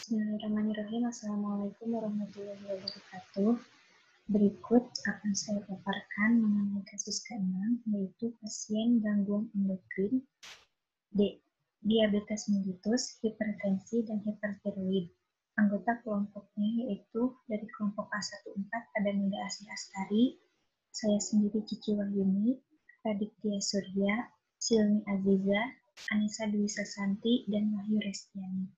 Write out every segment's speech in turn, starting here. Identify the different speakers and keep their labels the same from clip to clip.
Speaker 1: Bismillahirrahmanirrahim. Assalamualaikum warahmatullahi wabarakatuh. Berikut akan saya paparkan mengenai kasus ke-6, yaitu pasien gangguan endokrin, diabetes mellitus, hipertensi, dan hipertiroid. Anggota kelompoknya yaitu dari kelompok A14 ada Nida Asih Astari, saya sendiri Cici Wahyuni, Raditya Surya, Silmi Aziza, Anissa Dwi Sasanti, dan Wahyu Restiani.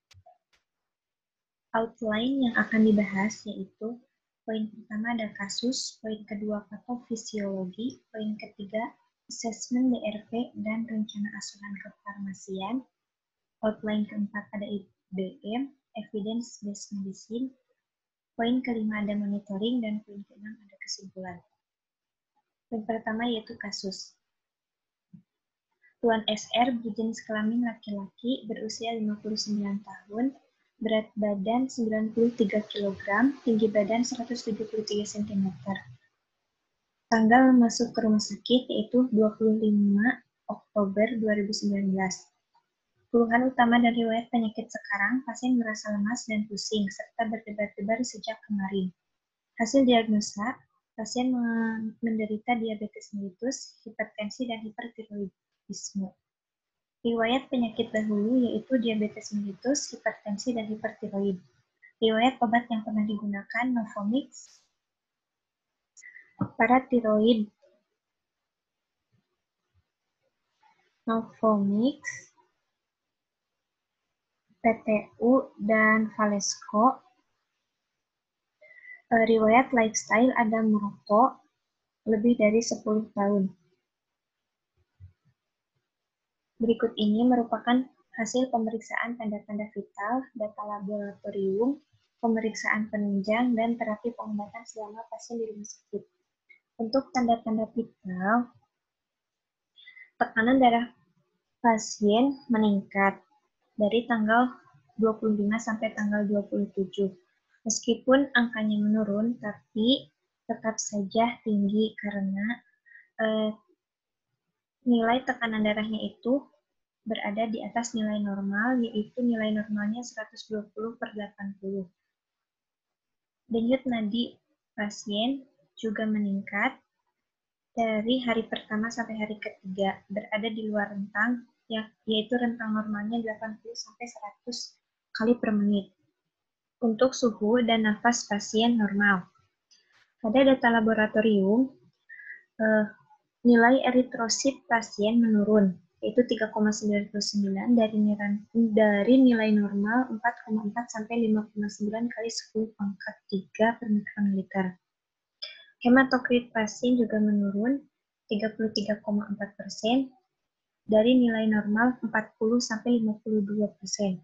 Speaker 1: Outline yang akan dibahas yaitu poin pertama ada kasus, poin kedua patofisiologi, poin ketiga asesmen DRP dan rencana asuhan kefarmasian, outline keempat ada IBM, evidence based medicine, poin kelima ada monitoring, dan poin keenam ada kesimpulan. Poin pertama yaitu kasus. Tuan SR berjenis kelamin laki-laki, berusia 59 tahun, berat badan 93 kg, tinggi badan 173 cm. Tanggal masuk ke rumah sakit yaitu 25 Oktober 2019. Keluhan utama dan riwayat penyakit sekarang, pasien merasa lemas dan pusing, serta berdebar-debar sejak kemarin. Hasil diagnosa, pasien menderita diabetes mellitus, hipertensi, dan hipertiroidisme. Riwayat penyakit dahulu yaitu diabetes mellitus, hipertensi, dan hipertiroid. Riwayat obat yang pernah digunakan Novomix, paratiroid, PTU, dan Valesco. Riwayat lifestyle ada merokok lebih dari 10 tahun. Berikut ini merupakan hasil pemeriksaan tanda-tanda vital, data laboratorium, pemeriksaan penunjang, dan terapi pengobatan selama pasien di rumah sakit. Untuk tanda-tanda vital, tekanan darah pasien meningkat dari tanggal 25 sampai tanggal 27. Meskipun angkanya menurun, tapi tetap saja tinggi karena nilai tekanan darahnya itu berada di atas nilai normal, yaitu nilai normalnya 120/80. Denyut nadi pasien juga meningkat dari hari pertama sampai hari ketiga, berada di luar rentang, yaitu rentang normalnya 80-100 kali per menit. Untuk suhu dan nafas pasien normal. Pada data laboratorium, nilai eritrosit pasien menurun, yaitu 3,99 dari nilai normal 4,4 sampai 5,9 kali 10 pangkat 3 per mikroliter. Hematokrit pasien juga menurun 33,4% dari nilai normal 40 sampai 52%.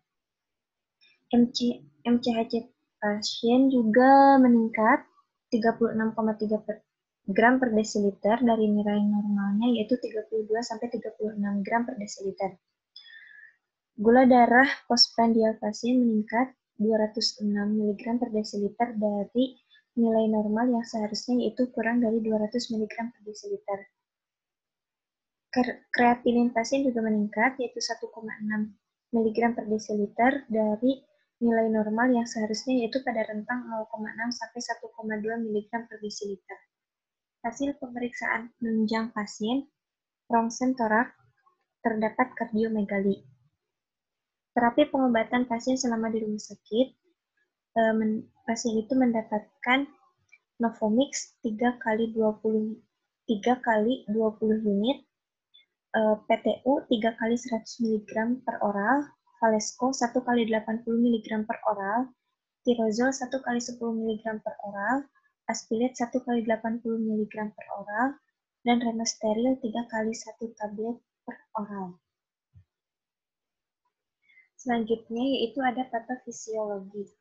Speaker 1: MCHC pasien juga meningkat 36,3 gram per desiliter dari nilai normalnya yaitu 32 sampai 36 gram per desiliter. Gula darah postprandial pasien meningkat 206 mg per desiliter dari nilai normal yang seharusnya yaitu kurang dari 200 mg per desiliter. Kreatinin pasien juga meningkat yaitu 1,6 mg per desiliter dari nilai normal yang seharusnya yaitu pada rentang 0,6 sampai 1,2 mg per desiliter. Hasil pemeriksaan penunjang pasien, rongsen torak, terdapat kardiomegali. Terapi pengobatan pasien selama di rumah sakit, pasien itu mendapatkan Novomix 3 kali 20 unit, PTU 3 kali 100 mg per oral, Valesco 1 kali 80 mg per oral, tirozol 1 kali 10 mg per oral, aspilet 1 kali 80 mg per oral, dan renosteril 3 kali 1 tablet per oral. Selanjutnya yaitu ada patofisiologi.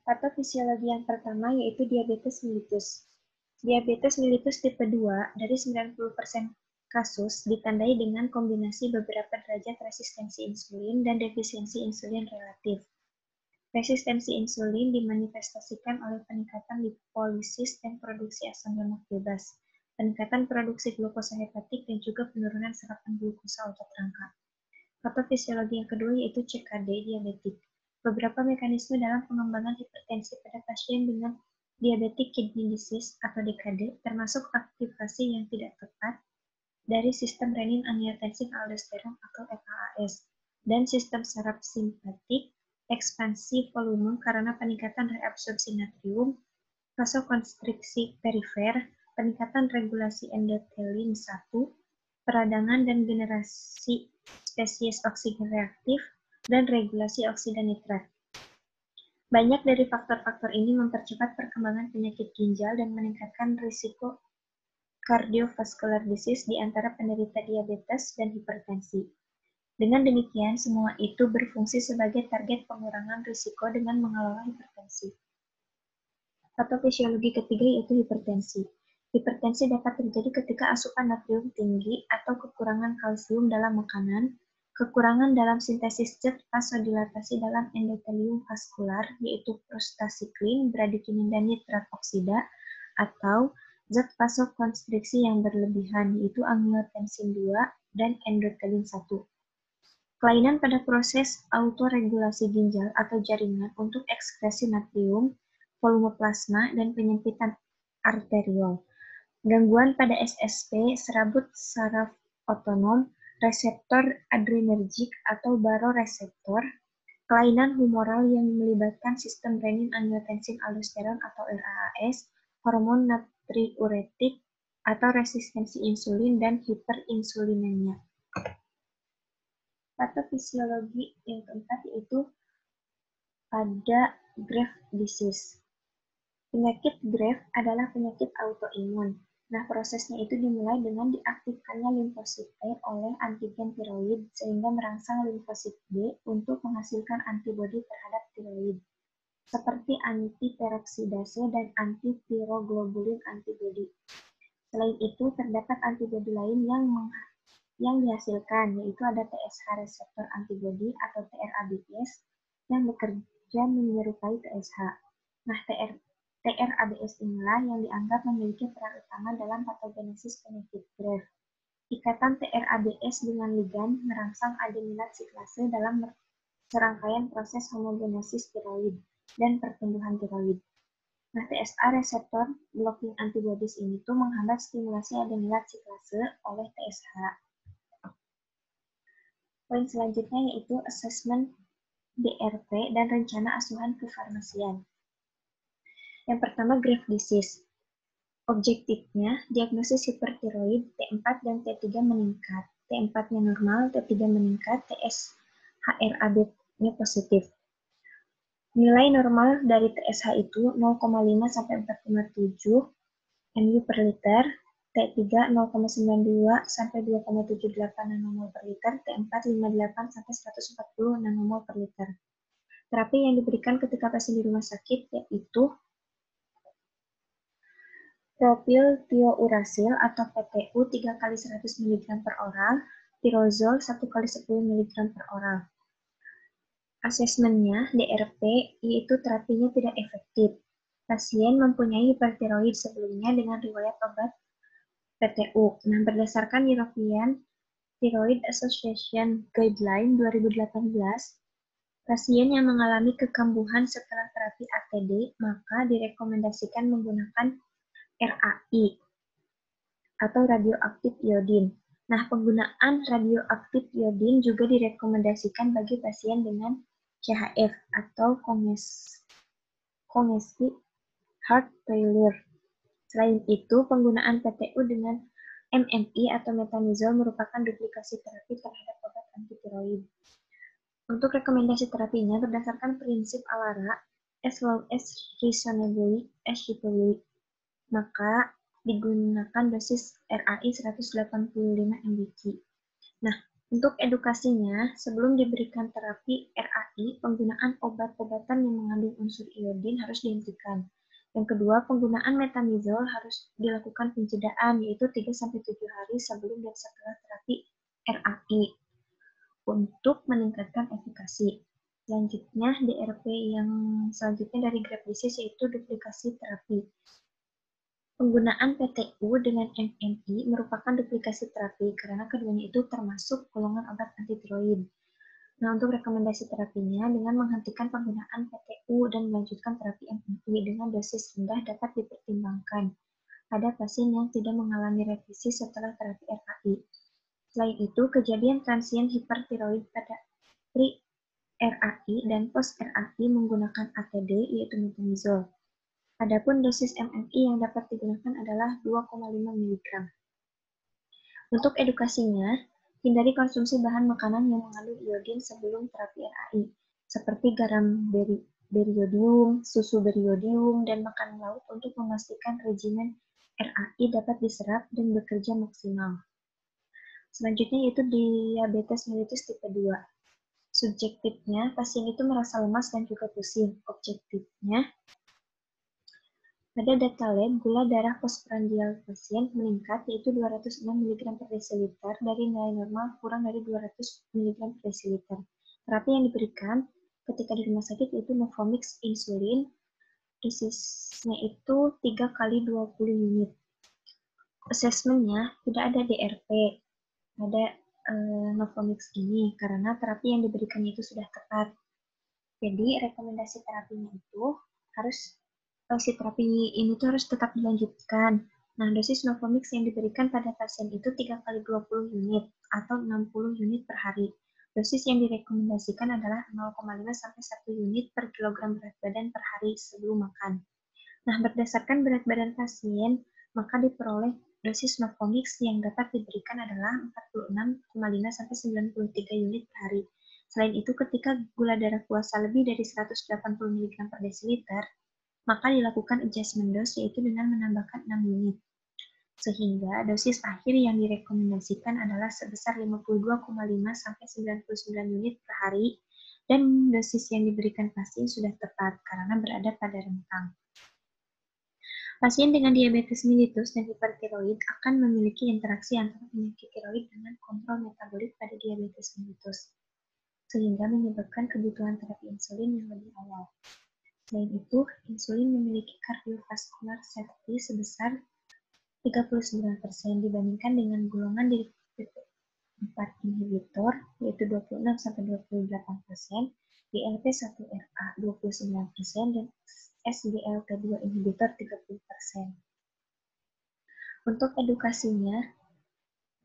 Speaker 1: Patofisiologi yang pertama yaitu diabetes mellitus. Diabetes mellitus tipe 2 dari 90% kasus ditandai dengan kombinasi beberapa derajat resistensi insulin dan defisiensi insulin relatif. Resistensi insulin dimanifestasikan oleh peningkatan lipolisis dan produksi asam lemak bebas, peningkatan produksi glukosa hepatik, dan juga penurunan serapan glukosa otot rangka. Patofisiologi yang kedua yaitu CKD diabetik. Beberapa mekanisme dalam pengembangan hipertensi pada pasien dengan diabetic kidney disease atau DKD, termasuk aktivasi yang tidak tepat dari sistem renin-angiotensin aldosteron atau FAAS, dan sistem saraf simpatik, ekspansi volume karena peningkatan reabsorpsi natrium, vasokonstriksi perifer, peningkatan regulasi endothelin 1, peradangan dan generasi spesies oksigen reaktif, dan regulasi oksida nitrat. Banyak dari faktor-faktor ini mempercepat perkembangan penyakit ginjal dan meningkatkan risiko cardiovascular disease di antara penderita diabetes dan hipertensi. Dengan demikian, semua itu berfungsi sebagai target pengurangan risiko dengan mengelola hipertensi. Patofisiologi ketiga yaitu hipertensi. Hipertensi dapat terjadi ketika asupan natrium tinggi atau kekurangan kalsium dalam makanan, kekurangan dalam sintesis zat vasodilatasi dalam endotelium vaskular, yaitu prostasiklin, bradikinin, dan nitrat oksida, atau zat vasokonstriksi yang berlebihan, yaitu angiotensin 2 dan endothelin 1. Kelainan pada proses autoregulasi ginjal atau jaringan untuk ekskresi natrium, volume plasma, dan penyempitan arteriol. Gangguan pada SSP, serabut saraf otonom, reseptor adrenergik atau baroreseptor, kelainan humoral yang melibatkan sistem renin-angiotensin aldosteron atau RAAS, hormon natriuretik atau resistensi insulin, dan hiperinsulinemia. Patofisiologi yang keempat yaitu pada Graves' disease. Penyakit Graves adalah penyakit autoimun. Nah, prosesnya itu dimulai dengan diaktifkannya limfosit T oleh antigen tiroid sehingga merangsang limfosit B untuk menghasilkan antibodi terhadap tiroid, seperti antiperoksidase dan antitiroglobulin antibodi. Selain itu, terdapat antibodi lain yang dihasilkan, yaitu ada TSH reseptor antibodi atau TRABS yang bekerja menyerupai TSH. Nah, TRABS inilah yang dianggap memiliki peran utama dalam patogenesis penyakit Graves. Ikatan TRABS dengan ligan merangsang adenilat siklase dalam serangkaian proses homogenesis tiroid dan pertumbuhan tiroid. Nah, TSH reseptor blocking antibodies ini tuh menghambat stimulasi adenilat siklase oleh TSH. Poin selanjutnya yaitu assessment DRP dan rencana asuhan kefarmasian. Yang pertama, Graves' disease. Objektifnya, diagnosis hipertiroid T4 dan T3 meningkat. T4-nya normal, T3 meningkat, TSH-RAB-nya positif. Nilai normal dari TSH itu 0,5 sampai 4,7 mU per liter, T3 0,92 sampai 2,78 nanomol per liter, T4 58 sampai 140 nanomol per liter. Terapi yang diberikan ketika pasien di rumah sakit yaitu propylthiouracil atau PTU 3 kali 100 mg per oral, tirozol 1 kali 10 mg per oral. Asesmennya DRP yaitu terapinya tidak efektif. Pasien mempunyai hipertiroid sebelumnya dengan riwayat obat PTU. Nah, berdasarkan European Thyroid Association Guideline 2018, pasien yang mengalami kekambuhan setelah terapi ATD maka direkomendasikan menggunakan RAI atau radioaktif iodin. Nah, penggunaan radioaktif iodin juga direkomendasikan bagi pasien dengan CHF atau congestive heart failure. Selain itu, penggunaan PTU dengan MMI atau metamizol merupakan duplikasi terapi terhadap obat antitiroid. Untuk rekomendasi terapinya berdasarkan prinsip ALARA, as long as reasonably achievable, maka digunakan dosis RAI 185 mg. Nah, untuk edukasinya, sebelum diberikan terapi RAI, penggunaan obat-obatan yang mengandung unsur iodin harus dihentikan. Yang kedua, penggunaan metamizol harus dilakukan penjedaan, yaitu 3-7 hari sebelum dan setelah terapi RAI untuk meningkatkan efikasi. Selanjutnya, DRP yang selanjutnya dari Graves' disease yaitu duplikasi terapi. Penggunaan PTU dengan MMI merupakan duplikasi terapi karena keduanya itu termasuk golongan obat antitiroid. Nah, untuk rekomendasi terapinya, dengan menghentikan penggunaan PTU dan melanjutkan terapi MMI dengan dosis rendah dapat dipertimbangkan pada pasien yang tidak mengalami revisi setelah terapi RAI. Selain itu, kejadian transien hipertiroid pada pre-RAI dan post-RAI menggunakan ATD, yaitu metamizol. Adapun dosis MMI yang dapat digunakan adalah 2,5 mg. Untuk edukasinya, hindari konsumsi bahan makanan yang mengandung iodin sebelum terapi RAI, seperti garam beriodium, susu beriodium, dan makanan laut untuk memastikan regimen RAI dapat diserap dan bekerja maksimal. Selanjutnya yaitu diabetes mellitus tipe 2. Subjektifnya, pasien itu merasa lemas dan juga pusing. Objektifnya, pada data lab, gula darah postprandial pasien meningkat yaitu 206 mg per desiliter dari nilai normal kurang dari 200 mg per desiliter. Terapi yang diberikan ketika di rumah sakit yaitu Novomix insulin, dosisnya itu 3 kali 20 unit. Asesmennya tidak ada DRP pada Novomix ini karena terapi yang diberikannya itu sudah tepat. Jadi rekomendasi terapinya itu harus si terapi ini tuh harus tetap dilanjutkan. Nah, dosis Novomix yang diberikan pada pasien itu 3 kali 20 unit atau 60 unit per hari. Dosis yang direkomendasikan adalah 0,5 sampai 1 unit per kilogram berat badan per hari sebelum makan. Nah, berdasarkan berat badan pasien, maka diperoleh dosis Novomix yang dapat diberikan adalah 46,5 sampai 93 unit per hari. Selain itu, ketika gula darah puasa lebih dari 180 mg per desiliter, maka dilakukan adjustment dose yaitu dengan menambahkan 6 unit. Sehingga dosis akhir yang direkomendasikan adalah sebesar 52,5 sampai 99 unit per hari dan dosis yang diberikan pasien sudah tepat karena berada pada rentang. Pasien dengan diabetes mellitus dan hipertiroid akan memiliki interaksi antara penyakit tiroid dengan kontrol metabolik pada diabetes mellitus, sehingga menyebabkan kebutuhan terapi insulin yang lebih awal. Selain itu, insulin memiliki cardiovascular safety sebesar 39% dibandingkan dengan golongan DPP-4 inhibitor, yaitu 26-28%, GLP-1RA 29%, dan SGLT2 inhibitor 30%. Untuk edukasinya,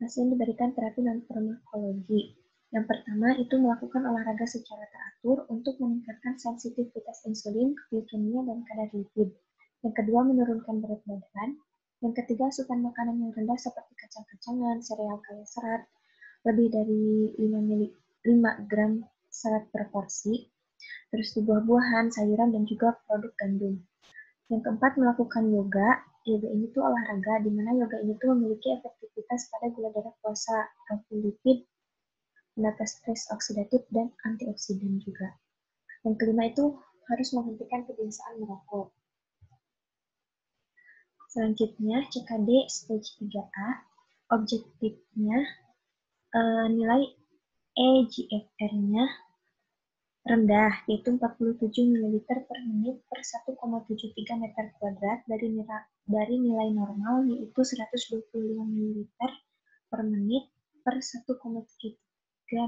Speaker 1: pasien diberikan terapi non-farmakologi. Yang pertama itu melakukan olahraga secara teratur untuk meningkatkan sensitivitas insulin, glikemia, dan kadar lipid. Yang kedua, menurunkan berat badan. Yang ketiga, asupan makanan yang rendah seperti kacang-kacangan, sereal kaya serat, lebih dari 5 gram serat per porsi, terus buah-buahan, sayuran, dan juga produk gandum. Yang keempat, melakukan yoga. Yoga ini tuh olahraga, di mana yoga ini tuh memiliki efektivitas pada gula darah puasa, anti-lipid, menata stres oksidatif, dan antioksidan juga. Yang kelima itu harus menghentikan kebiasaan merokok. Selanjutnya, CKD stage 3A, objektifnya nilai eGFR-nya rendah, yaitu 47 ml per menit per 1,73 meter kuadrat dari nilai normal, yaitu 125 ml per menit per 1,73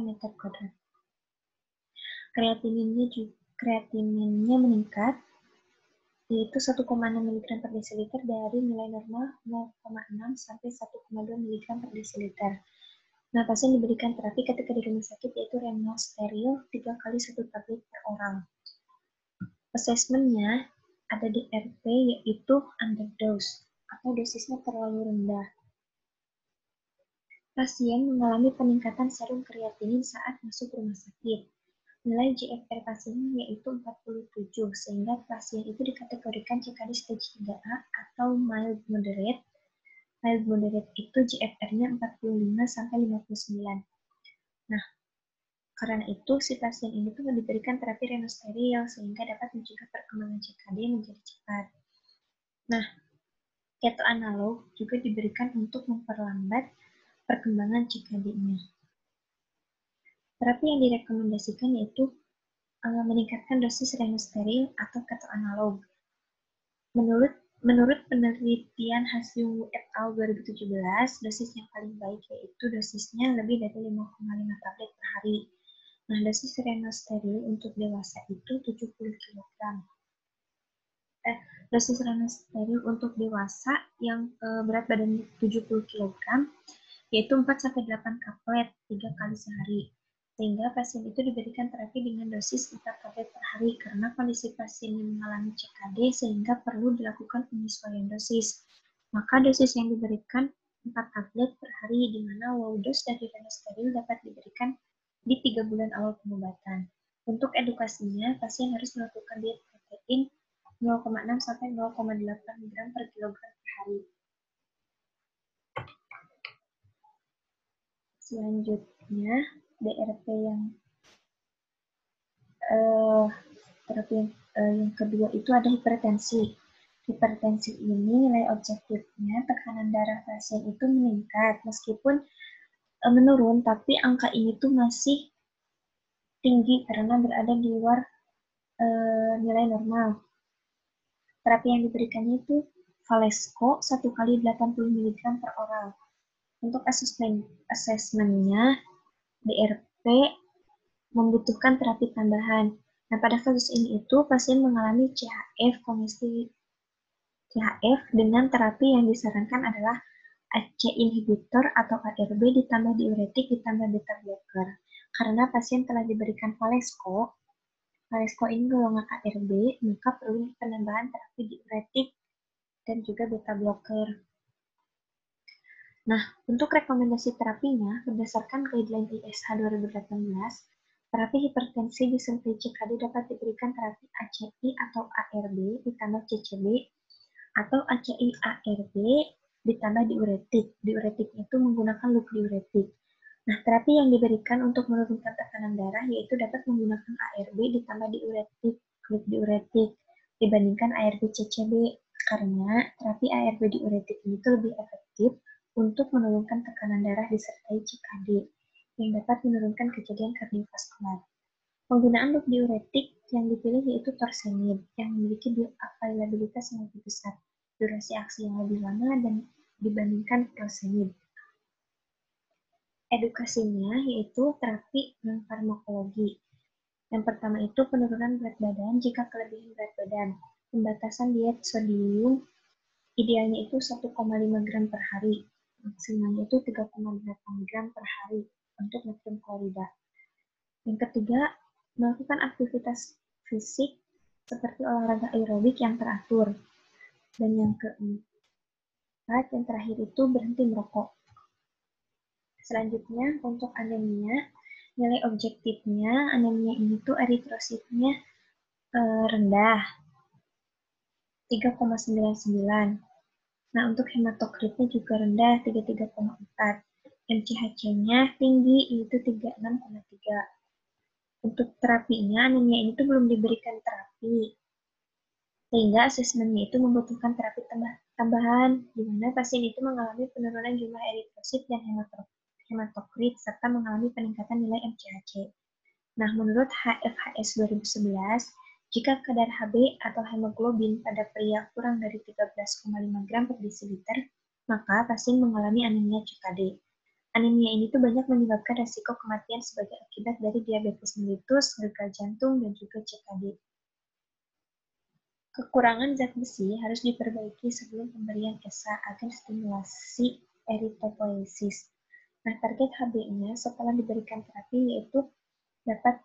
Speaker 1: meter kuadrat. Kreatininnya meningkat, yaitu 1,6 mg per desiliter dari nilai normal 0,6 sampai 1,2 mg per desiliter. Nah, pasien diberikan terapi ketika di rumah sakit yaitu renal steril 3 kali 1 tablet per oral. Asesmennya ada di RP yaitu underdose atau dosisnya terlalu rendah. Pasien mengalami peningkatan serum kreatinin saat masuk rumah sakit. Nilai GFR pasien yaitu 47, sehingga pasien itu dikategorikan CKD stage 3A atau mild moderate. Mild moderate itu GFR-nya 45-59. Nah, karena itu si pasien ini tuh diberikan terapi renosteril sehingga dapat mencegah perkembangan CKD menjadi cepat. Nah, keto analog juga diberikan untuk memperlambat perkembangan CKD-nya. Terapi yang direkomendasikan yaitu meningkatkan dosis renosteril atau keto analog. Menurut Menurut penelitian Hasliu et al. 2017, dosis yang paling baik yaitu dosisnya lebih dari 5,5 tablet per hari. Nah, dosis renosteril untuk dewasa itu 70 kg. Dosis renosteril untuk dewasa yang berat badan 70 kg yaitu 4-8 kaplet 3 kali sehari. Sehingga pasien itu diberikan terapi dengan dosis 4 tablet per hari karena kondisi pasien yang mengalami CKD sehingga perlu dilakukan penyesuaian dosis. Maka dosis yang diberikan 4 tablet per hari, di mana low dose dari renosteril dapat diberikan di 3 bulan awal pengobatan. Untuk edukasinya, pasien harus melakukan diet protein 0,6 sampai 0,8 gram per kilogram per hari. Selanjutnya, DRP yang terapi yang kedua itu ada hipertensi. Hipertensi ini nilai objektifnya tekanan darah pasien itu meningkat meskipun menurun, tapi angka ini tuh masih tinggi karena berada di luar nilai normal. Terapi yang diberikannya itu Valesco 1 kali 80 mg per oral. Untuk asesmennya, DRP membutuhkan terapi tambahan. Nah, pada kasus ini itu pasien mengalami CHF, kondisi CHF dengan terapi yang disarankan adalah ACE inhibitor atau ARB ditambah diuretik ditambah beta blocker. Karena pasien telah diberikan Valesco ini golongan ARB, maka perlu penambahan terapi diuretik dan juga beta blocker. Nah, untuk rekomendasi terapinya, berdasarkan guideline ISH 2018, terapi hipertensi disertai CKD dapat diberikan terapi ACI atau ARB ditambah CCB atau ACI ARB ditambah diuretik. Diuretik itu menggunakan loop diuretik. Nah, terapi yang diberikan untuk menurunkan tekanan darah yaitu dapat menggunakan ARB ditambah diuretik, loop diuretik, dibandingkan ARB CCB, karena terapi ARB diuretik ini lebih efektif untuk menurunkan tekanan darah disertai CKD yang dapat menurunkan kejadian kardiovaskular. Penggunaan loop diuretik yang dipilih yaitu torsemid yang memiliki bioavailabilitas yang lebih besar, durasi aksi yang lebih lama dan dibandingkan torsemid. Edukasinya yaitu terapi non-farmakologi. Yang pertama itu penurunan berat badan jika kelebihan berat badan. Pembatasan diet sodium idealnya itu 1,5 gram per hari. Maksimalnya itu 3,8 gram per hari untuk natrium klorida. Yang ketiga, melakukan aktivitas fisik seperti olahraga aerobik yang teratur. Dan yang keempat, yang terakhir itu berhenti merokok. Selanjutnya, untuk anemia, nilai objektifnya, anemia ini tuh eritrositnya rendah, 3,99. Nah, untuk hematokritnya juga rendah, 33,4. MCHC-nya tinggi, yaitu 36,3. Untuk terapinya, anemia ini tuh belum diberikan terapi. Sehingga asesmennya itu membutuhkan terapi tambahan, di mana pasien itu mengalami penurunan jumlah eritrosit dan hematokrit, serta mengalami peningkatan nilai MCHC. Nah, menurut HFHS 2011, jika kadar Hb atau hemoglobin pada pria kurang dari 13,5 gram per desiliter, maka pasien mengalami anemia CKD. Anemia ini tuh banyak menyebabkan resiko kematian sebagai akibat dari diabetes mellitus, gagal jantung, dan juga CKD. Kekurangan zat besi harus diperbaiki sebelum pemberian ESA agar stimulasi eritropoiesis. Nah, target Hb-nya setelah diberikan terapi yaitu dapat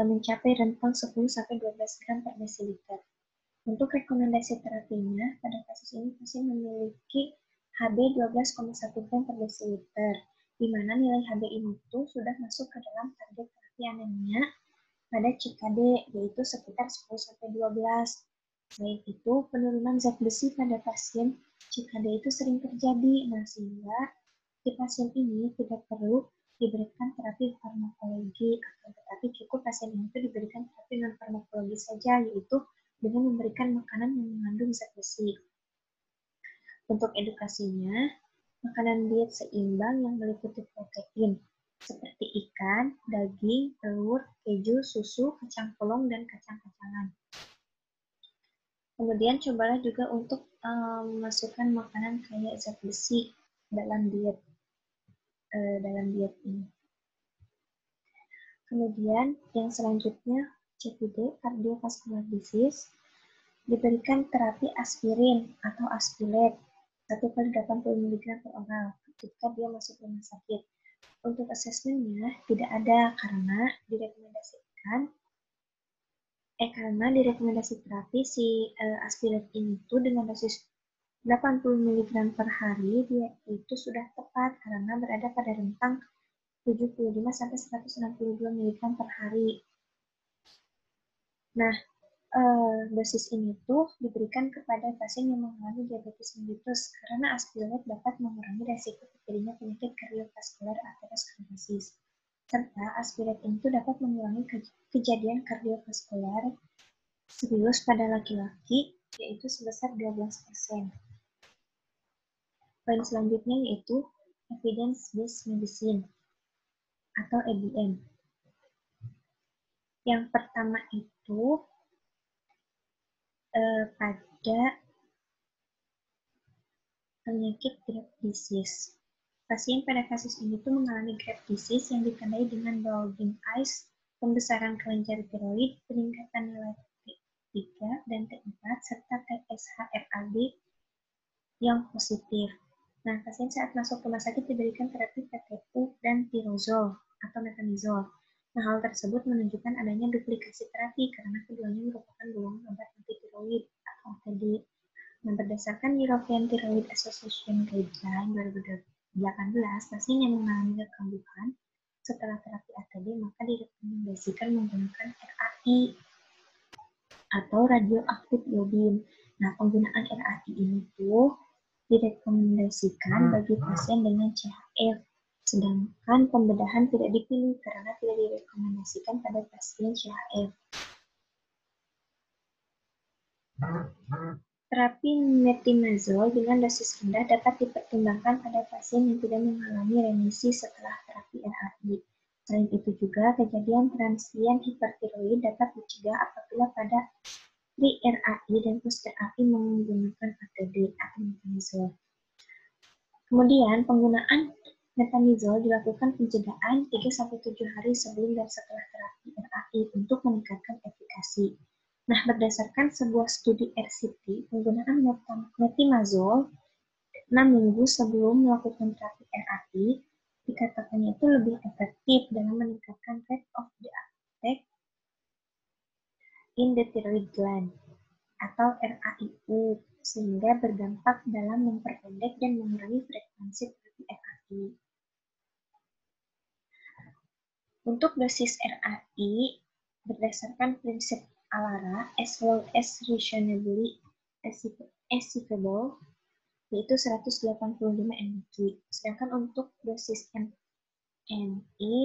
Speaker 1: mencapai rentang 10-12 gram per desiliter. Untuk rekomendasi terapinya, pada kasus ini pasien memiliki Hb 12,1 gram per desiliter, di mana nilai Hb ini tuh sudah masuk ke dalam target terapi anemia pada CKD, yaitu sekitar 10-12. Selain itu, penurunan zat besi pada pasien CKD itu sering terjadi, nah sehingga di pasien ini tidak perlu diberikan terapi farmakologi, akan tetapi cukup pasien itu diberikan terapi non-farmakologi saja, yaitu dengan memberikan makanan yang mengandung zat besi. Untuk edukasinya, makanan diet seimbang yang meliputi protein, seperti ikan, daging, telur, keju, susu, kacang polong, dan kacang-kacangan. Kemudian cobalah juga untuk memasukkan makanan kaya zat besi dalam diet ini. Kemudian yang selanjutnya CVD, cardiovascular disease, diberikan terapi aspirin atau aspilet 1 kali 80 mg per oral ketika dia masuk rumah sakit. Untuk asesmennya tidak ada karena direkomendasi terapi si aspilet ini tuh dengan dosis 80 mg per hari dia itu sudah tepat karena berada pada rentang 75 sampai 162 mg per hari. Nah, dosis ini tuh diberikan kepada pasien yang mengalami diabetes mellitus karena aspilet dapat mengurangi resiko terjadinya penyakit kardiovaskular aterosklerosis. Serta aspilet itu dapat mengurangi kejadian kardiovaskular serius pada laki-laki yaitu sebesar 12%. Poin selanjutnya yaitu evidence-based medicine atau EBM. Yang pertama itu pada penyakit Graves' disease. Pasien pada kasus ini tuh mengalami Graves' disease yang ditandai dengan bulging eyes, pembesaran kelenjar tiroid, peningkatan nilai T3 dan T4, serta TSH-RAB yang positif. Nah, pasien saat masuk rumah sakit diberikan terapi PTU dan tirozol atau metamizol. Nah, hal tersebut menunjukkan adanya duplikasi terapi karena keduanya merupakan golongan obat anti-tiroid atau ATD. Nah, berdasarkan European Thyroid Association Guideline 2018, pasien yang mengalami kekambuhan setelah terapi ATD maka direkomendasikan menggunakan RAI atau radioaktif iodin. Nah, penggunaan RAI ini tuh direkomendasikan bagi pasien dengan CHF, sedangkan pembedahan tidak dipilih karena tidak direkomendasikan pada pasien CHF. Terapi metimazol dengan dosis rendah dapat dipertimbangkan pada pasien yang tidak mengalami remisi setelah terapi RAI. Selain itu juga, kejadian transien hipertiroid dapat dicegah apabila pada pre-RAI dan post-RAI menggunakan ATD atau metimazol. Kemudian, penggunaan metimazol dilakukan pencegahan 3-7 hari sebelum dan setelah terapi RAI untuk meningkatkan efikasi. Nah, berdasarkan sebuah studi RCT, penggunaan metimazol 6 minggu sebelum melakukan terapi RAI dikatakannya itu lebih efektif dalam meningkatkan rate of the uptake in the thyroid gland atau RAIU, sehingga berdampak dalam memperpendek dan mengurangi frekuensi terapi RAI. Untuk dosis RAI berdasarkan prinsip ALARA as well as reasonably achievable yaitu 185 mg. Sedangkan untuk dosis MNI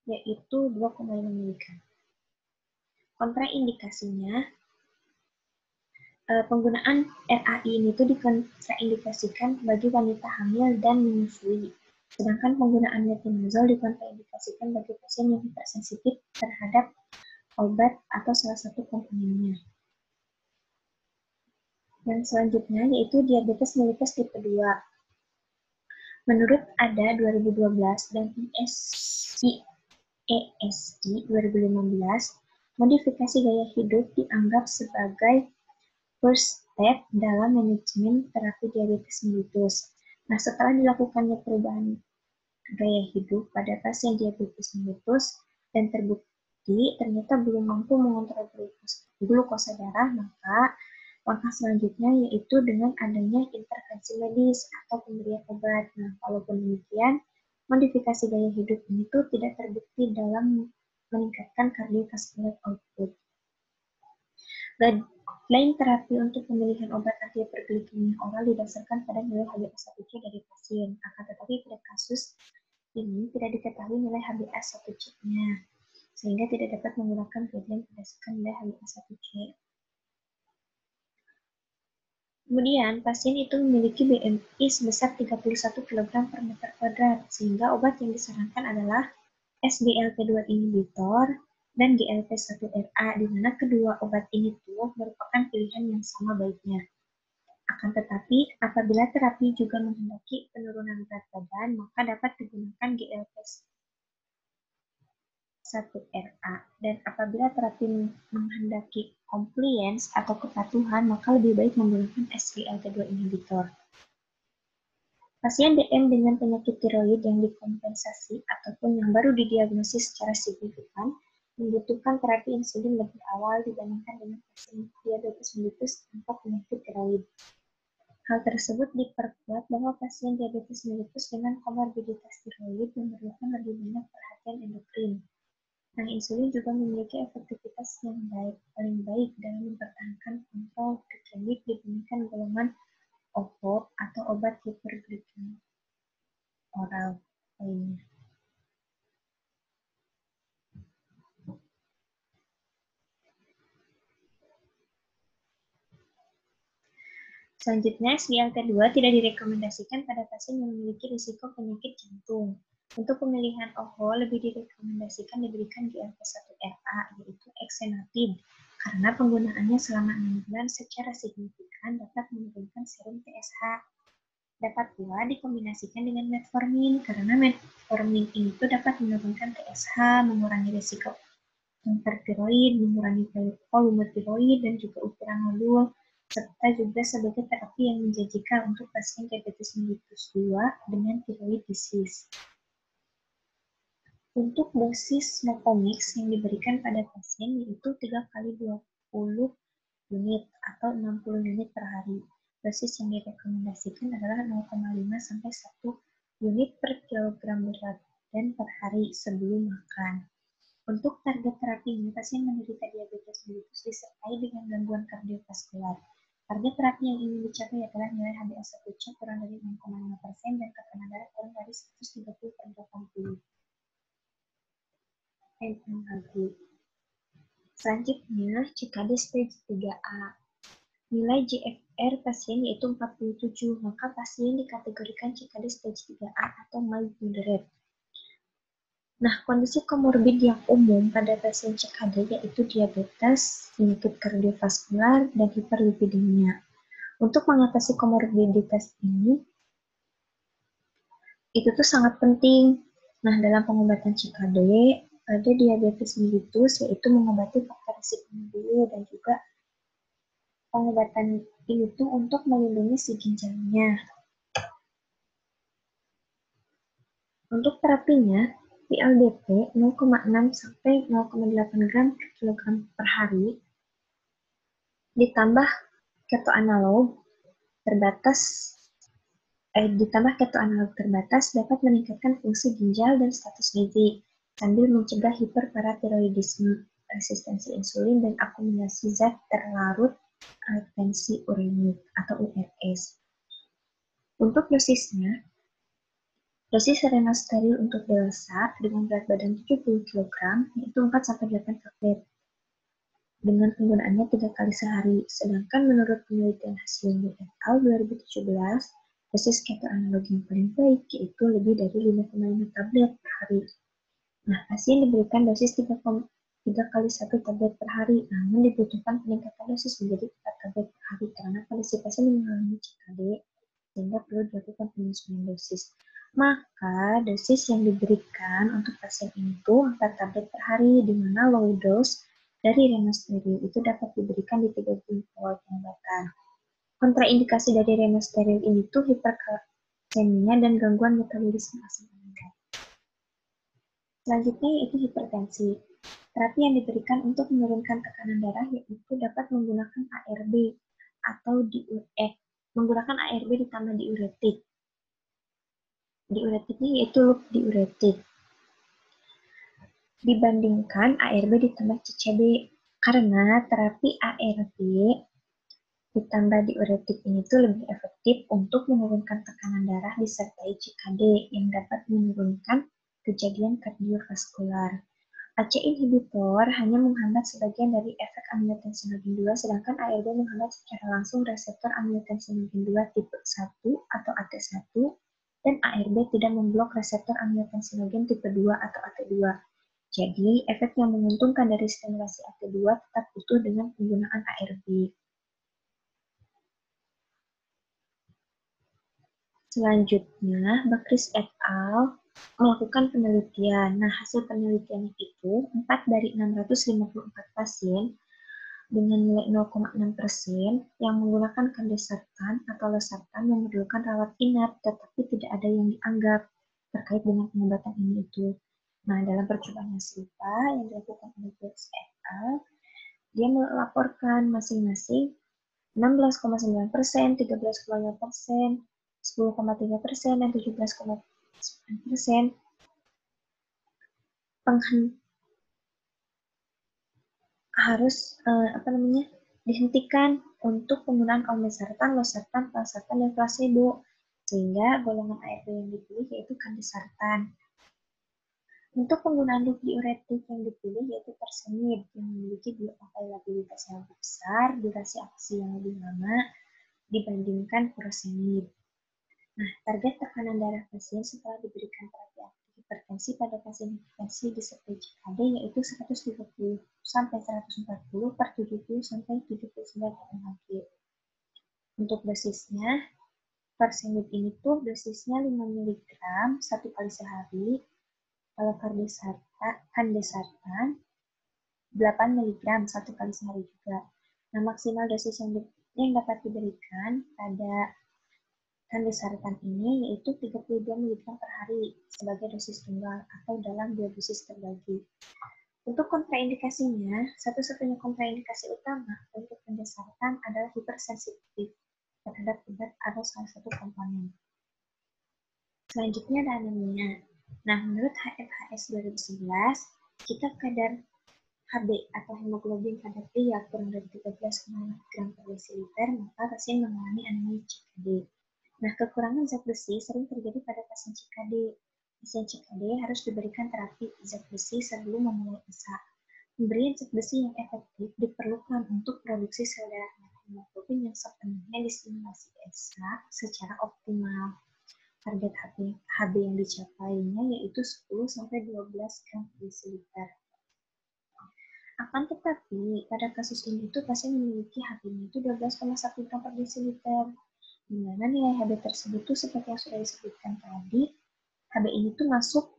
Speaker 1: yaitu 2,5 mg. Kontraindikasinya, penggunaan RAI ini tuh dikontraindikasikan bagi wanita hamil dan menyusui. Sedangkan penggunaan metimazol dikontraindikasikan bagi pasien yang hipersensitif terhadap obat atau salah satu komponennya. Yang selanjutnya yaitu diabetes mellitus tipe 2. Menurut ADA 2012 dan ESD 2015, modifikasi gaya hidup dianggap sebagai first step dalam manajemen terapi diabetes mellitus. Nah, setelah dilakukannya perubahan gaya hidup pada pasien diabetes mellitus dan terbukti ternyata belum mampu mengontrol glukosa darah, maka langkah selanjutnya yaitu dengan adanya intervensi medis atau pemberian obat. Nah, walaupun demikian, modifikasi gaya hidup ini tuh tidak terbukti dalam meningkatkan kardiovaskular output. Guideline terapi untuk pemilihan obat antihiperglikemia oral didasarkan pada nilai HbA1c dari pasien. Akan tetapi pada kasus ini tidak diketahui nilai HbA1c-nya, sehingga tidak dapat menggunakan guideline berdasarkan nilai HbA1c. Kemudian, pasien itu memiliki BMI sebesar 31 kg per meter kuadrat, sehingga obat yang disarankan adalah SGLT2 inhibitor dan GLP-1RA, di mana kedua obat ini tuh merupakan pilihan yang sama baiknya. Akan tetapi, apabila terapi juga menghendaki penurunan berat badan, maka dapat digunakan GLP-1RA. Dan apabila terapi menghendaki compliance atau kepatuhan, maka lebih baik menggunakan SGLT2 inhibitor. Pasien DM dengan penyakit tiroid yang dikompensasi ataupun yang baru didiagnosis secara signifikan membutuhkan terapi insulin lebih awal dibandingkan dengan pasien diabetes mellitus tanpa penyakit tiroid. Hal tersebut diperkuat bahwa pasien diabetes mellitus dengan komorbiditas tiroid memerlukan lebih banyak perhatian endokrin. Nah, insulin juga memiliki efektivitas yang paling baik dalam mempertahankan kontrol glikemik dibandingkan golongan OVO atau obat hiperglikemik oral lainnya. Selanjutnya, SGLT2 tidak direkomendasikan pada pasien yang memiliki risiko penyakit jantung. Untuk pemilihan OVO lebih direkomendasikan diberikan GLP-1RA, yaitu exenatide, karena penggunaannya selama 6 bulan secara signifikan dapat menurunkan serum TSH. Dapat pula dikombinasikan dengan metformin, karena metformin itu dapat menurunkan TSH, mengurangi risiko hipertiroid, mengurangi volume tiroid, dan juga ukuran nodul, serta juga sebagai terapi yang menjanjikan untuk pasien diabetes mellitus 2 dengan thyroid disease. Untuk dosis Metformix yang diberikan pada pasien yaitu 3 kali 20 unit atau 60 unit per hari. Dosis yang direkomendasikan adalah 0,5 sampai 1 unit per kilogram berat dan per hari sebelum makan. Untuk target terapinya, pasien menderita diabetes mellitus disertai dengan gangguan kardiovaskular. Target terapi yang ingin dicapai adalah nilai HbA1c kurang dari 0,5% dan tekanan darah kurang dari 130/80. Selanjutnya, CKD stage 3A. Nilai GFR pasien yaitu 47, maka pasien dikategorikan CKD stage 3A atau mild moderate. Nah, kondisi komorbid yang umum pada pasien CKD yaitu diabetes, penyakit kardiovaskular, dan hiperlipidemia. Untuk mengatasi komorbiditas ini, itu tuh sangat penting. Nah, dalam pengobatan CKD, pada diabetes mellitus yaitu mengobati faktor risikonya dulu dan juga pengobatan itu untuk melindungi si ginjalnya. Untuk terapinya, PLDT 0,6 sampai 0,8 gram per kilogram per hari ditambah keto analog terbatas dapat meningkatkan fungsi ginjal dan status gizi sambil mencegah hiperparatiroidisme, resistensi insulin, dan akumulasi zat terlarut retensi urinik atau URS. Untuk dosisnya, dosis renosteril untuk dewasa dengan berat badan 70 kg yaitu 4-8 tablet dengan penggunaannya 3 kali sehari. Sedangkan menurut penelitian Haslimi et al. 2017, dosis keto analog yang paling baik yaitu lebih dari 5,5 tablet per hari. Nah, pasien diberikan dosis 3 kali 1 tablet per hari, namun dibutuhkan peningkatan dosis menjadi 4 tablet per hari karena kondisi pasien mengalami CKD sehingga perlu dilakukan penyesuaian dosis. Maka dosis yang diberikan untuk pasien itu 4 tablet per hari, di mana low dose dari renosteril itu dapat diberikan di 3 bulan awal pengobatan. Kontraindikasi dari renosteril ini tuh hiperkalsemia dan gangguan metabolisme asam amino. Selanjutnya yaitu hipertensi. Terapi yang diberikan untuk menurunkan tekanan darah yaitu dapat menggunakan ARB atau menggunakan ARB ditambah diuretik. Diuretiknya yaitu loop diuretik. Dibandingkan ARB ditambah CCB, karena terapi ARB ditambah diuretik ini tuh lebih efektif untuk menurunkan tekanan darah disertai CKD yang dapat menurunkan kejadian kardiovaskular. ACE inhibitor hanya menghambat sebagian dari efek angiotensinogen 2, sedangkan ARB menghambat secara langsung reseptor angiotensinogen 2 tipe 1 atau AT1, dan ARB tidak memblok reseptor angiotensinogen tipe 2 atau AT2. Jadi, efek yang menguntungkan dari stimulasi AT2 tetap butuh dengan penggunaan ARB. Selanjutnya, Bakris et al. Melakukan penelitian. Nah, hasil penelitian itu, 4 dari 654 pasien dengan nilai 0,6% yang menggunakan kandesartan atau losartan memerlukan rawat inap, tetapi tidak ada yang dianggap terkait dengan pengobatan ini itu. Nah, dalam percobaan yang serupa yang dilakukan oleh Bakris et al., dia melaporkan masing-masing 16,9%, 13,5%, 10,3%, dan 17,9% harus dihentikan untuk penggunaan olmesartan, losartan, valsartan, dan placebo, sehingga golongan ARB yang dipilih yaitu kandesartan. Untuk penggunaan diuretik yang dipilih yaitu persenid yang memiliki bioavailabilitas yang lebih besar, durasi aksi yang lebih lama dibandingkan furosemid. Nah, target tekanan darah pasien setelah diberikan terapi antihipertensi pada pasien hipertensi disertai CKD yaitu 130 sampai 140 per 70 sampai 79 mg. Untuk dosisnya, persenid ini tuh dosisnya 5 mg 1 kali sehari. Kalau kandesartan 8 mg 1 kali sehari juga. Nah, maksimal dosis yang dapat diberikan pada kandesartan ini yaitu 32 mg per hari sebagai dosis tunggal atau dalam 2 dosis terbagi. Untuk kontraindikasinya, satu-satunya kontraindikasi utama untuk kandesartan adalah hipersensitif terhadap obat atau salah satu komponen. Selanjutnya ada anemia. Nah, menurut HFHS 2011, jika kadar Hb atau hemoglobin pada pria kurang dari 13,5 gram per desiliter, maka pasien mengalami anemia CKD. Nah, kekurangan zat besi sering terjadi pada pasien CKD. Pasien CKD harus diberikan terapi zat besi sebelum memulai ESA. Pemberian zat besi yang efektif diperlukan untuk produksi sel darah merah hemoglobin yang sepenuhnya distimulasi ESA secara optimal. Target Hb yang dicapainya yaitu 10-12 gram per desiliter. Akan tetapi, pada kasus ini itu pasien memiliki Hb-nya itu 12,1 gram per desiliter. Di mana nilai Hb tersebut tuh seperti yang sudah disebutkan tadi, Hb ini tuh masuk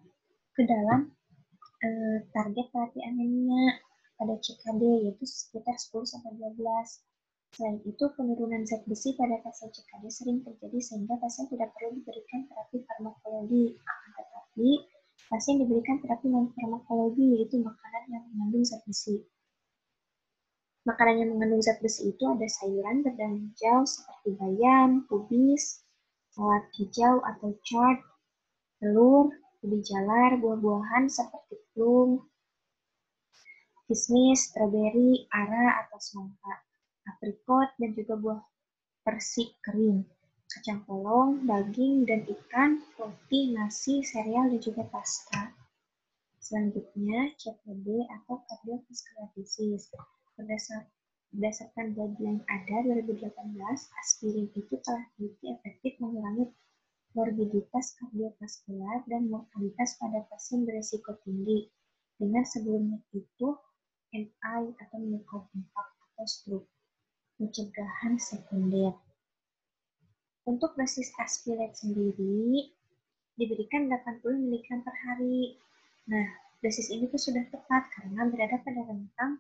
Speaker 1: ke dalam target terapi anemia pada CKD yaitu sekitar 10-12. Selain itu, penurunan zat besi pada pasien CKD sering terjadi sehingga pasien tidak perlu diberikan terapi farmakologi. Akan tetapi, pasien diberikan terapi non-farmakologi yaitu makanan yang mengandung zat besi. Makanan yang mengandung zat besi itu ada sayuran berdaun hijau seperti bayam, kubis, salad hijau atau chard, telur, ubi jalar, buah-buahan seperti plum, kismis, stroberi, ara atau semangka, aprikot, dan juga buah persik kering, kacang polong, daging, dan ikan, roti, nasi, sereal, dan juga pasta. Selanjutnya, CKD atau cardiovascular disease. Berdasarkan guideline ADA 2018, aspirin itu telah terbukti efektif mengurangi morbiditas kardiovaskular dan mortalitas pada pasien berisiko tinggi. Dengan sebelumnya itu MI atau myocardial infarct atau stroke. Pencegahan sekunder. Untuk dosis aspirin sendiri diberikan 80 mg per hari. Nah, dosis ini tuh sudah tepat karena berada pada rentang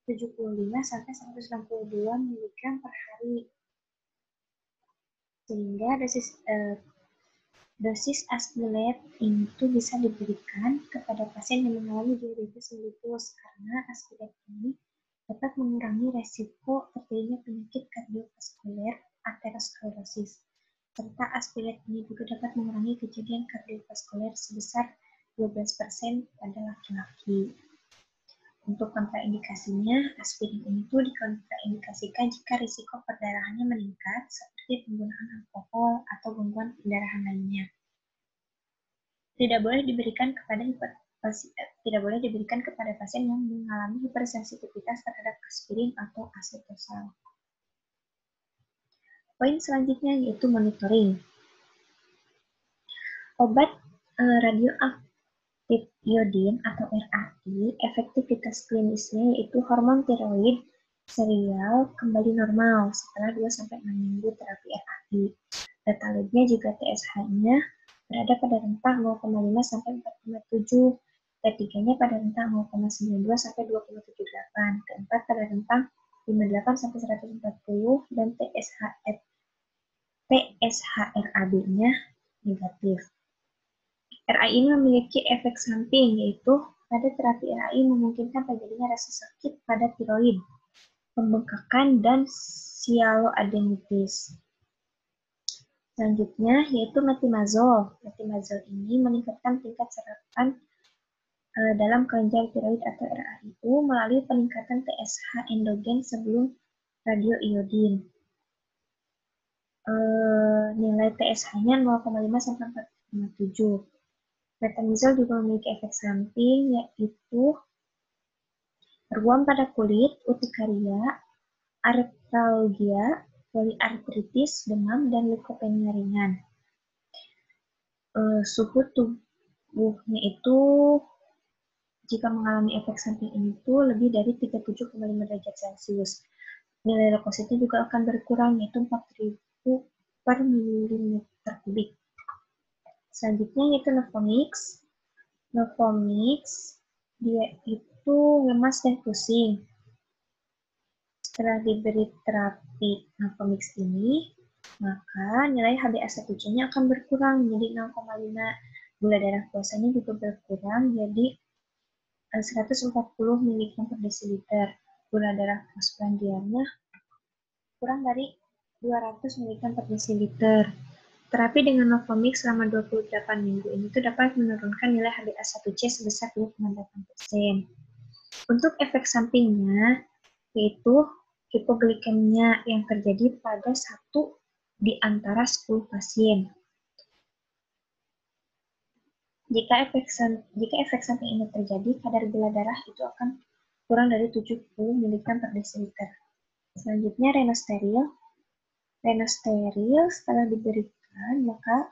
Speaker 1: 75-162 mg per hari. Sehingga dosis aspirin itu bisa diberikan kepada pasien yang mengalami diabetes mellitus karena aspirin ini dapat mengurangi resiko terjadinya penyakit kardiovaskuler aterosklerosis. Serta aspirin ini juga dapat mengurangi kejadian kardiovaskuler sebesar 12% pada laki-laki. Untuk kontraindikasinya, aspirin ini tuh dikontraindikasikan jika risiko perdarahannya meningkat seperti penggunaan alkohol atau gangguan perdarahan lainnya. Tidak boleh diberikan kepada pasien yang mengalami hipersensitivitas terhadap aspirin atau acetosal. Poin selanjutnya yaitu monitoring. Obat Iodin atau RAI, efektivitas klinisnya yaitu hormon tiroid serial kembali normal setelah 2-6 minggu terapi RAI. Data labnya juga TSH-nya berada pada rentang 0,5 sampai 4,7, T3-nya pada rentang 0,92 sampai 2,78, keempat pada rentang 58 sampai 140, dan TSH-RAB-nya negatif. RAI ini memiliki efek samping, yaitu pada terapi RAI memungkinkan terjadinya rasa sakit pada tiroid, pembengkakan, dan sialoadenitis. Selanjutnya yaitu metimazol. Metimazol ini meningkatkan tingkat serapan dalam kelenjar tiroid atau RAIU melalui peningkatan TSH endogen sebelum radioiodin. Nilai TSH-nya 0,5 sampai 4,7. Metamizol juga memiliki efek samping, yaitu ruam pada kulit, urtikaria, artralgia, poliartritis, demam, dan leukopenia ringan. Suhu tubuhnya itu jika mengalami efek samping itu lebih dari 37,5 derajat Celcius. Nilai leukositnya juga akan berkurang, yaitu 4.000 per milimeter kubik. Selanjutnya yaitu Novomix. Novomix, dia itu lemas dan pusing. Setelah diberi terapi Novomix ini, maka nilai HbA1c-nya akan berkurang menjadi 0,5. Gula darah puasanya juga berkurang jadi 140 mg per desiliter. Gula darah postprandialnya kurang dari 200 mg per desiliter. Terapi dengan Novomix selama 28 minggu ini dapat menurunkan nilai HbA1c sebesar 2,8%. Untuk efek sampingnya, yaitu hipoglikemia yang terjadi pada 1 di antara 10 pasien. Jika efek samping ini terjadi, kadar gula darah itu akan kurang dari 70 mg per desiliter. Selanjutnya renosteril. Renosteril setelah diberikan, maka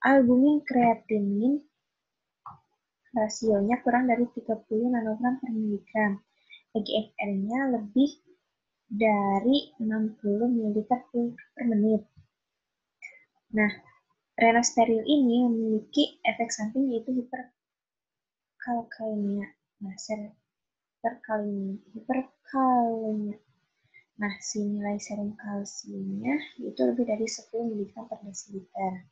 Speaker 1: albumin kreatinin rasionya kurang dari 30 nanogram per miligram. EGFR-nya lebih dari 60 ml per menit. Nah, renosteril ini memiliki efek samping yaitu hiperkalkemia. Hiperkalemia. Nah, si nilai serum kalsiumnya itu lebih dari 10 mg per desiliter.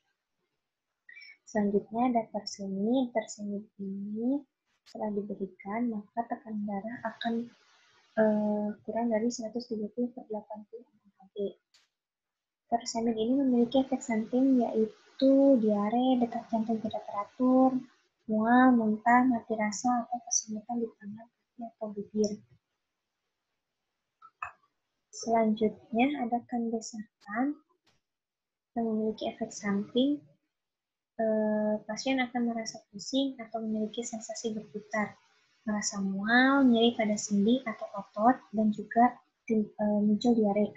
Speaker 1: Selanjutnya ada persenid. Persenid ini setelah diberikan, maka tekanan darah akan kurang dari 130 per 80 Hg. Persenid ini memiliki efek samping yaitu diare, detak jantung tidak teratur, mual, muntah, mati rasa, atau kesemutan di tangan, kaki, atau bibir. Selanjutnya ada kandesakan yang memiliki efek samping. Pasien akan merasa pusing atau memiliki sensasi berputar, merasa mual, nyeri pada sendi atau otot, dan juga muncul diare.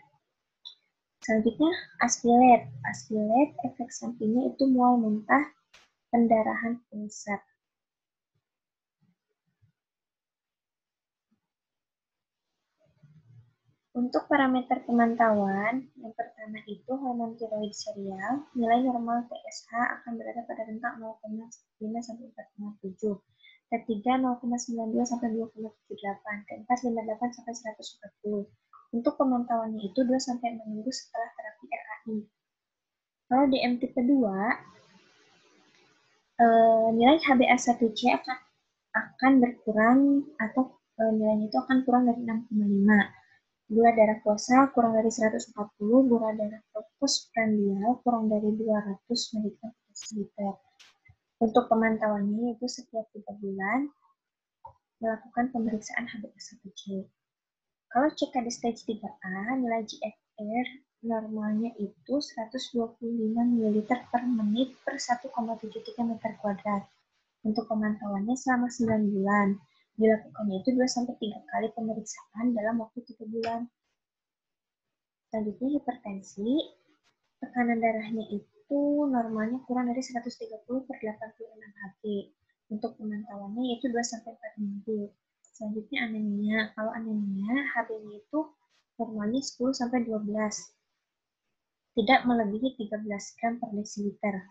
Speaker 1: Selanjutnya aspilet. Aspilet efek sampingnya itu mual muntah, pendarahan pusat. Untuk parameter pemantauan, yang pertama itu hormon tiroid serial, nilai normal TSH akan berada pada rentang 0,5 sampai 4,7, T3 0,92 sampai 2,78, T4 58 sampai 140. Untuk pemantauannya itu 2-6 minggu setelah terapi RAI. Kalau DM tipe 2, nilai HbA1c akan berkurang atau nilainya itu akan kurang dari 6,5. Gula darah puasa kurang dari 140, gula darah postprandial kurang dari 200 mg per desiliter. Untuk pemantauannya itu setiap 3 bulan melakukan pemeriksaan HbA1c. Kalau CKD stage 3A, nilai GFR normalnya itu 125 ml per menit per 1,73 meter kuadrat. Untuk pemantauannya selama 9 bulan. Dilakukannya itu 2-3 kali pemeriksaan dalam waktu 3 bulan. Selanjutnya hipertensi, tekanan darahnya itu normalnya kurang dari 130 per 86 Hg. Untuk pemantauan itu 2-4 minggu. Selanjutnya anemia. Kalau anemia, HB-nya itu normalnya 10-12. Tidak melebihi 13 gram per desiliter.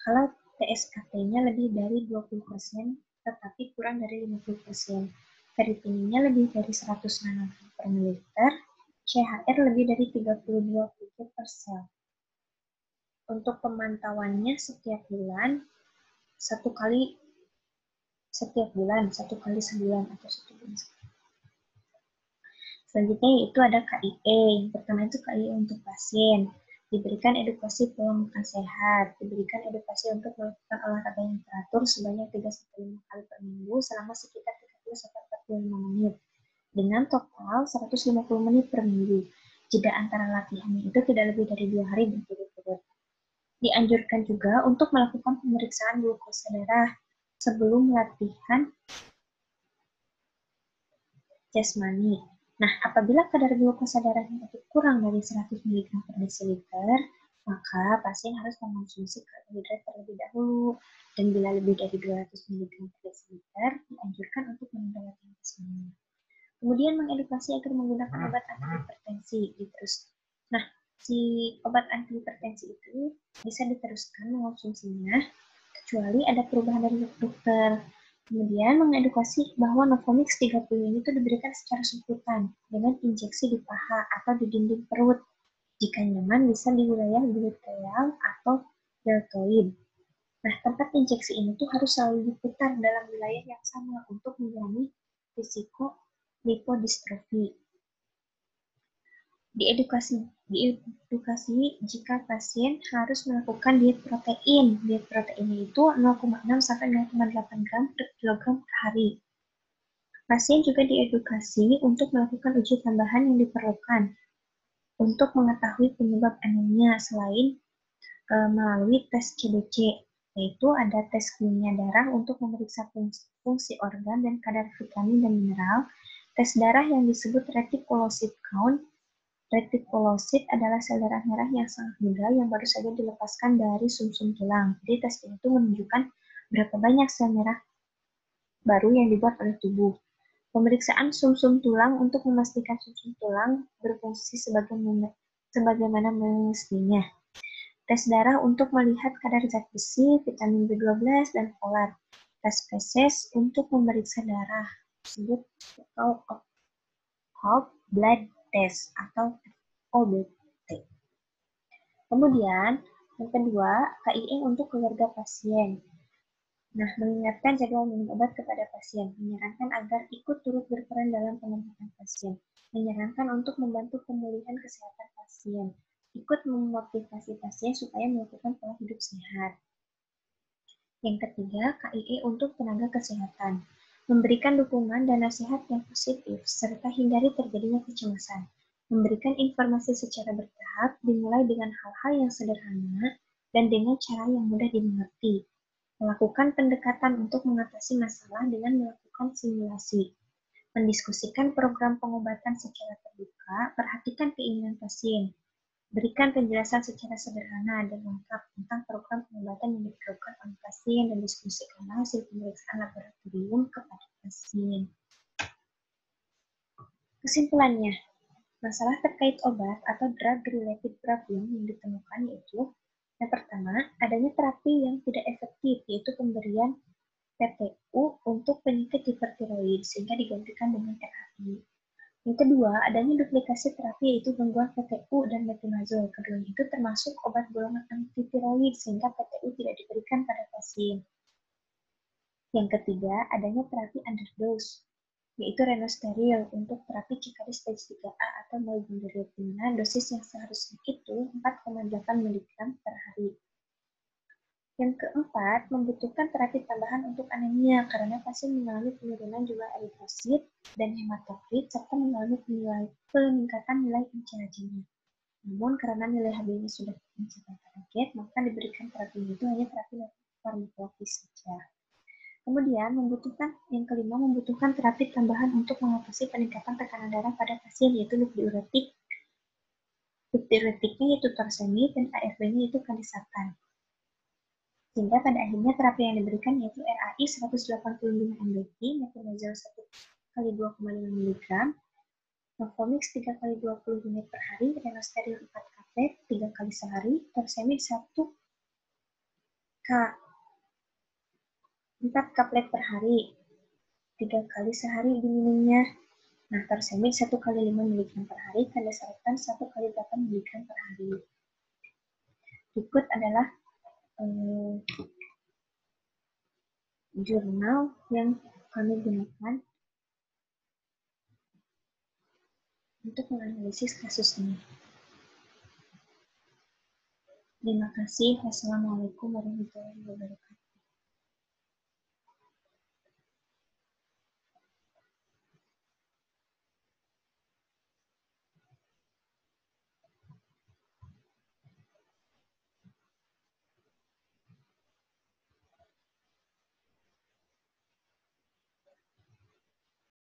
Speaker 1: Kalau TSKT-nya lebih dari 20%, tetapi kurang dari 50%. Ferritininnya lebih dari 100 nanogram per mililiter. CHR lebih dari 32 pg per sel. Untuk pemantauannya setiap bulan, satu kali sebulan atau 1 bulan. Selanjutnya yaitu ada KIE. Yang pertama itu KIE untuk pasien. Diberikan edukasi pola makan sehat, diberikan edukasi untuk melakukan olahraga yang teratur sebanyak 3-5 kali per minggu selama sekitar 30-45 menit. Dengan total 150 menit per minggu. Jeda antara latihannya itu tidak lebih dari 2 hari berturut-turut. Dianjurkan juga untuk melakukan pemeriksaan glukosa darah sebelum latihan jasmani. Nah, apabila kadar glukosa darahnya itu kurang dari 100 mg per desiliter, maka pasien harus mengonsumsi karbohidrat terlebih dahulu. Dan bila lebih dari 200 mg per desiliter, dianjurkan untuk menunda latihan jasmani. Kemudian mengedukasi agar menggunakan obat antihipertensi. Nah, si obat antihipertensi itu bisa diteruskan mengonsumsinya kecuali ada perubahan dari dokter. Kemudian mengedukasi bahwa Novomix 30 ini itu diberikan secara suntikan dengan injeksi di paha atau di dinding perut. Jika nyaman bisa di wilayah gluteal atau deltoid. Nah, tempat injeksi ini tuh harus selalu diputar dalam wilayah yang sama untuk mengurangi risiko lipodystrofi. Diedukasi jika pasien harus melakukan diet protein. Diet proteinnya itu 0,6-0,8 gram per kilogram per hari. Pasien juga diedukasi untuk melakukan uji tambahan yang diperlukan untuk mengetahui penyebab anemia selain melalui tes CBC, yaitu ada tes kimia darah untuk memeriksa fungsi organ dan kadar vitamin dan mineral, tes darah yang disebut reticulocyte count. Retikulosit adalah sel darah merah yang sangat muda yang baru saja dilepaskan dari sumsum tulang. Jadi tes ini itu menunjukkan berapa banyak sel merah baru yang dibuat oleh tubuh. Pemeriksaan sumsum tulang untuk memastikan sumsum tulang berfungsi sebagaimana mestinya. Tes darah untuk melihat kadar zat besi, vitamin B12, dan folat. Tes feses untuk memeriksa darah, disebut whole blood test atau OBT. Kemudian, yang kedua, KIE untuk keluarga pasien. Nah, mengingatkan jadwal minum obat kepada pasien, menyarankan agar ikut turut berperan dalam pengobatan pasien, menyarankan untuk membantu pemulihan kesehatan pasien, ikut memotivasi pasien supaya melakukan pola hidup sehat. Yang ketiga, KIE untuk tenaga kesehatan, memberikan dukungan dan nasihat yang positif, serta hindari terjadinya kecemasan. Memberikan informasi secara bertahap, dimulai dengan hal-hal yang sederhana dan dengan cara yang mudah dimengerti. Melakukan pendekatan untuk mengatasi masalah dengan melakukan simulasi. Mendiskusikan program pengobatan secara terbuka, perhatikan keinginan pasien. Berikan penjelasan secara sederhana dan lengkap tentang program pengobatan yang diperlukan oleh pasien dan diskusikanlah hasil pemeriksaan laboratorium kepada pasien. Kesimpulannya, masalah terkait obat atau drug-related problem yang ditemukan yaitu yang pertama, adanya terapi yang tidak efektif, yaitu pemberian PTU untuk penyakit hipertiroid sehingga digantikan dengan terapi. Yang kedua, adanya duplikasi terapi yaitu gangguan PTU dan metimazol. Keduanya itu termasuk obat golongan antitiroid sehingga PTU tidak diberikan pada pasien. Yang ketiga, adanya terapi underdose, yaitu renosteril untuk terapi CKD stage 3A atau molnupiravir, di mana dosis yang seharusnya itu 4,8 mg per hari. Yang keempat, membutuhkan terapi tambahan untuk anemia karena pasien mengalami penurunan jumlah eritrosit dan hematokrit serta mengalami peningkatan nilai IC-nya. Namun karena nilai HB-nya sudah mencapai target, maka diberikan terapi itu hanya terapi farmakologis saja. Kemudian yang kelima membutuhkan terapi tambahan untuk mengatasi peningkatan tekanan darah pada pasien yaitu loop diuretik. Loop diuretiknya yaitu torsemid dan ARB-nya yaitu kandesatan. Sehingga pada akhirnya terapi yang diberikan yaitu RAI 185 mBq, metronidazole 1 kali 2,5 mg, Novomix 3 kali 20 unit per hari, Renosteril 4 kaplet 3 kali sehari, Torsemid 4 kaplet per hari, 3 kali sehari diminumnya. Nah, Torsemid 1 kali 5 mg per hari, Kandesaretan 1 kali 8 mg per hari. Berikut adalah jurnal yang kami gunakan untuk menganalisis kasus ini. Terima kasih. Wassalamualaikum warahmatullahi wabarakatuh.